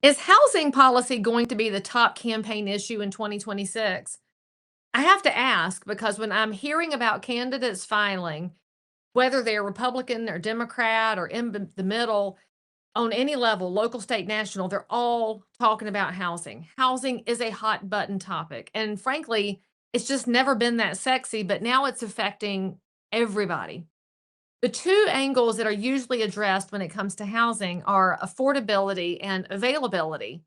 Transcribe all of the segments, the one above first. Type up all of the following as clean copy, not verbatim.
Is housing policy going to be the top campaign issue in 2026? I have to ask because when I'm hearing about candidates filing, whether they're Republican or Democrat or in the middle, on any level, local, state, national, they're all talking about housing. Housing is a hot button topic. And frankly, it's just never been that sexy, but now it's affecting everybody. The two angles that are usually addressed when it comes to housing are affordability and availability.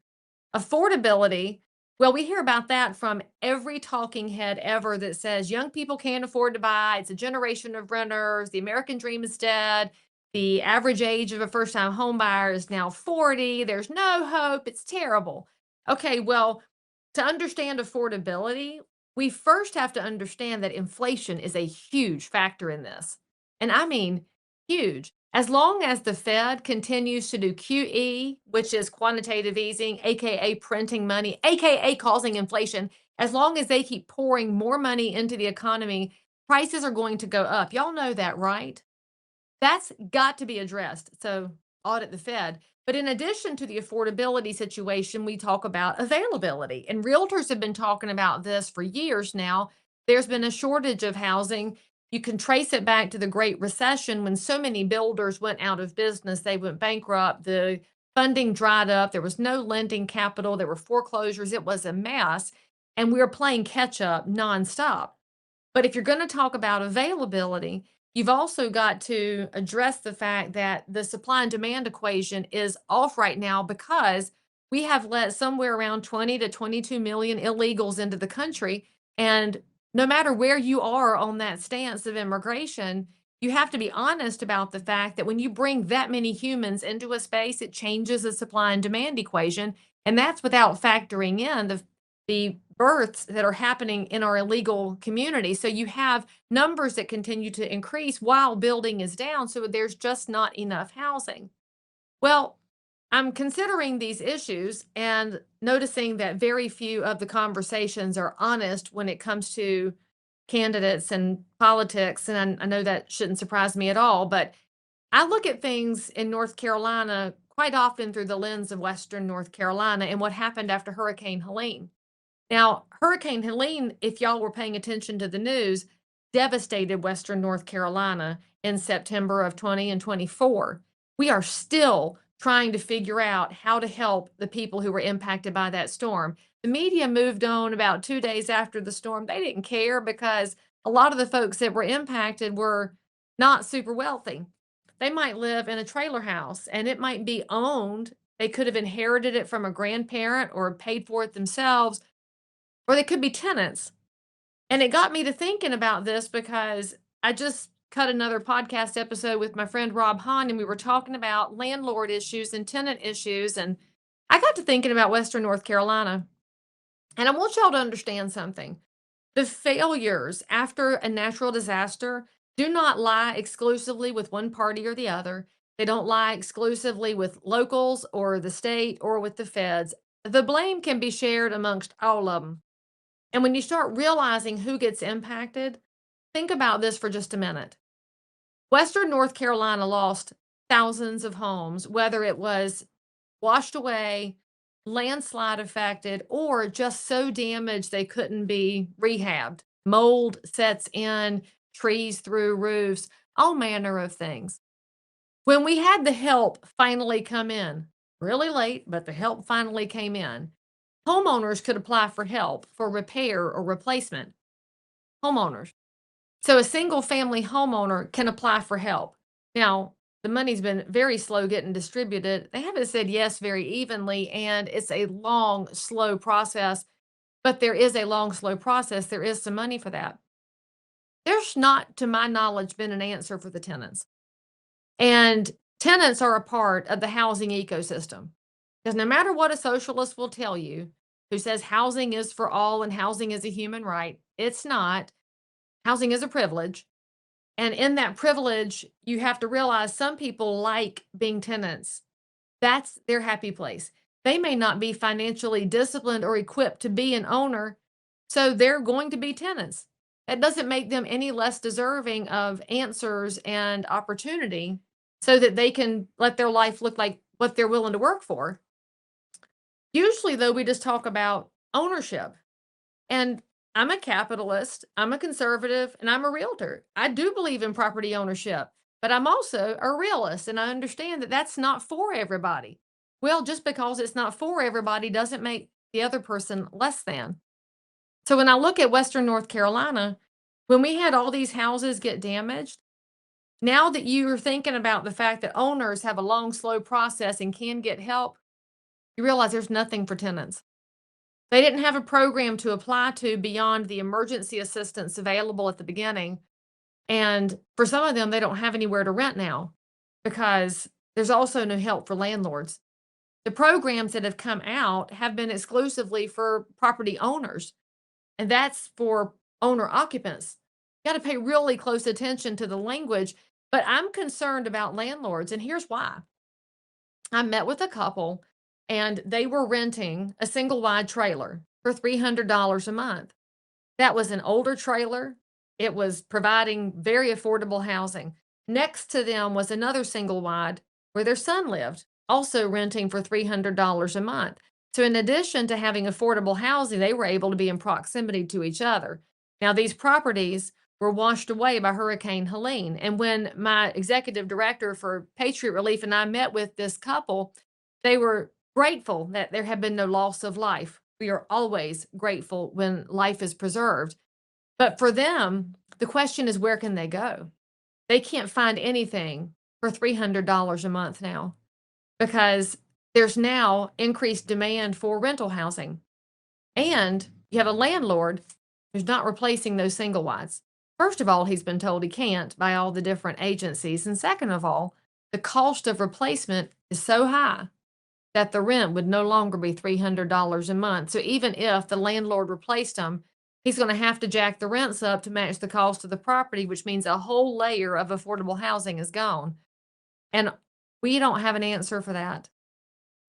Affordability, well, we hear about that from every talking head ever that says young people can't afford to buy. It's a generation of renters. The American dream is dead. The average age of a first time home buyer is now 40. There's no hope. It's terrible. Okay, well, to understand affordability, we first have to understand that inflation is a huge factor in this. And I mean, huge. As long as the Fed continues to do QE, which is quantitative easing, AKA printing money, AKA causing inflation, as long as they keep pouring more money into the economy, prices are going to go up. Y'all know that, right? That's got to be addressed. So, audit the Fed. But in addition to the affordability situation, we talk about availability. And realtors have been talking about this for years now. There's been a shortage of housing. You can trace it back to the Great Recession when so many builders went out of business. They went bankrupt. The funding dried up. There was no lending capital. There were foreclosures. It was a mess. And we were playing catch up nonstop. But if you're going to talk about availability, you've also got to address the fact that the supply and demand equation is off right now because we have let somewhere around 20 to 22 million illegals into the country. And no matter where you are on that stance of immigration, you have to be honest about the fact that when you bring that many humans into a space, it changes the supply and demand equation. And that's without factoring in the births that are happening in our illegal community. So you have numbers that continue to increase while building is down. So there's just not enough housing. Well, I'm considering these issues and noticing that very few of the conversations are honest when it comes to candidates and politics. And I know that shouldn't surprise me at all, but I look at things in North Carolina quite often through the lens of Western North Carolina and what happened after Hurricane Helene. Now, Hurricane Helene, if y'all were paying attention to the news, devastated Western North Carolina in September of 20 and 24. We are still trying to figure out how to help the people who were impacted by that storm. The media moved on about 2 days after the storm. They didn't care because a lot of the folks that were impacted were not super wealthy. They might live in a trailer house and it might be owned. They could have inherited it from a grandparent or paid for it themselves, or they could be tenants. And it got me to thinking about this because I just cut another podcast episode with my friend Rob Hahn, and we were talking about landlord issues and tenant issues. And I got to thinking about Western North Carolina. And I want y'all to understand something. The failures after a natural disaster do not lie exclusively with one party or the other. They don't lie exclusively with locals or the state or with the feds. The blame can be shared amongst all of them. And when you start realizing who gets impacted, think about this for just a minute. Western North Carolina lost thousands of homes, whether it was washed away, landslide affected, or just so damaged they couldn't be rehabbed. Mold sets in, trees through roofs, all manner of things. When we had the help finally come in, really late, but the help finally came in, homeowners could apply for help for repair or replacement. Homeowners. So a single family homeowner can apply for help. Now, the money's been very slow getting distributed. They haven't said yes very evenly, and it's a long, slow process. But there is a long, slow process. There is some money for that. There's not, to my knowledge, been an answer for the tenants. And tenants are a part of the housing ecosystem. Because no matter what a socialist will tell you, who says housing is for all and housing is a human right, it's not. Housing is a privilege. And in that privilege, you have to realize some people like being tenants. That's their happy place. They may not be financially disciplined or equipped to be an owner, so they're going to be tenants. That doesn't make them any less deserving of answers and opportunity so that they can let their life look like what they're willing to work for. Usually, though, we just talk about ownership. And I'm a capitalist, I'm a conservative, and I'm a realtor. I do believe in property ownership, but I'm also a realist, and I understand that that's not for everybody. Well, just because it's not for everybody doesn't make the other person less than. So when I look at Western North Carolina, when we had all these houses get damaged, now that you're thinking about the fact that owners have a long, slow process and can get help, you realize there's nothing for tenants. They didn't have a program to apply to beyond the emergency assistance available at the beginning, and for some of them, they don't have anywhere to rent now because there's also no help for landlords. The programs that have come out have been exclusively for property owners, and that's for owner occupants. You gotta pay really close attention to the language, but I'm concerned about landlords, and here's why. I met with a couple, and they were renting a single wide trailer for $300 a month. That was an older trailer. It was providing very affordable housing. Next to them was another single wide where their son lived, also renting for $300 a month. So, in addition to having affordable housing, they were able to be in proximity to each other. Now, these properties were washed away by Hurricane Helene. And when my executive director for Patriot Relief and I met with this couple, they were grateful that there had been no loss of life. We are always grateful when life is preserved. But for them, the question is where can they go? They can't find anything for $300 a month now because there's now increased demand for rental housing. And you have a landlord who's not replacing those single wides. First of all, he's been told he can't by all the different agencies. And second of all, the cost of replacement is so high that the rent would no longer be $300 a month. So even if the landlord replaced them, he's going to have to jack the rents up to match the cost of the property, which means a whole layer of affordable housing is gone. And we don't have an answer for that.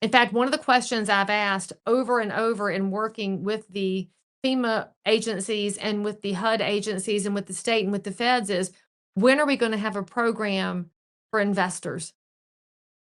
In fact, one of the questions I've asked over and over in working with the FEMA agencies and with the HUD agencies and with the state and with the feds is when are we going to have a program for investors?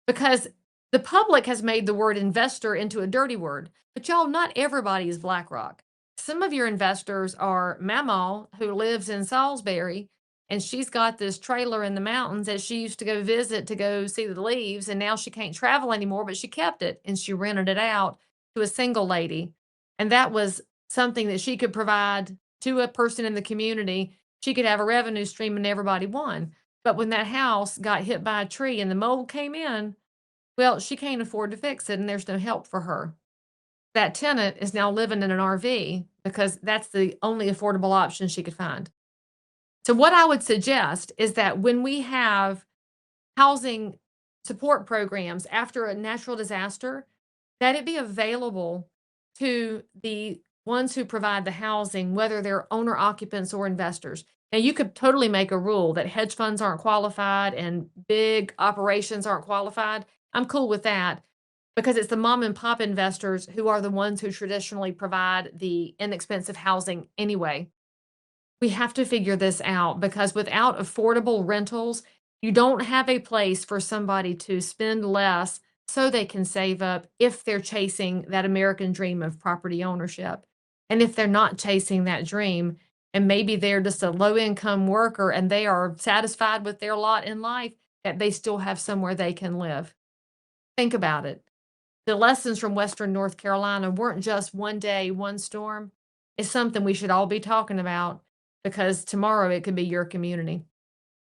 Because the public has made the word investor into a dirty word. But y'all, not everybody is BlackRock. Some of your investors are Mama, who lives in Salisbury, and she's got this trailer in the mountains that she used to go visit to go see the leaves, and now she can't travel anymore, but she kept it and she rented it out to a single lady. And that was something that she could provide to a person in the community. She could have a revenue stream and everybody won. But when that house got hit by a tree and the mold came in, well, she can't afford to fix it and there's no help for her. That tenant is now living in an RV because that's the only affordable option she could find. So, what I would suggest is that when we have housing support programs after a natural disaster, that it be available to the ones who provide the housing, whether they're owner occupants or investors. Now, you could totally make a rule that hedge funds aren't qualified and big operations aren't qualified. I'm cool with that because it's the mom and pop investors who are the ones who traditionally provide the inexpensive housing anyway. We have to figure this out because without affordable rentals, you don't have a place for somebody to spend less so they can save up if they're chasing that American dream of property ownership. And if they're not chasing that dream, and maybe they're just a low income worker and they are satisfied with their lot in life, that they still have somewhere they can live. Think about it. The lessons from Western North Carolina weren't just one day, one storm. It's something we should all be talking about because tomorrow it could be your community.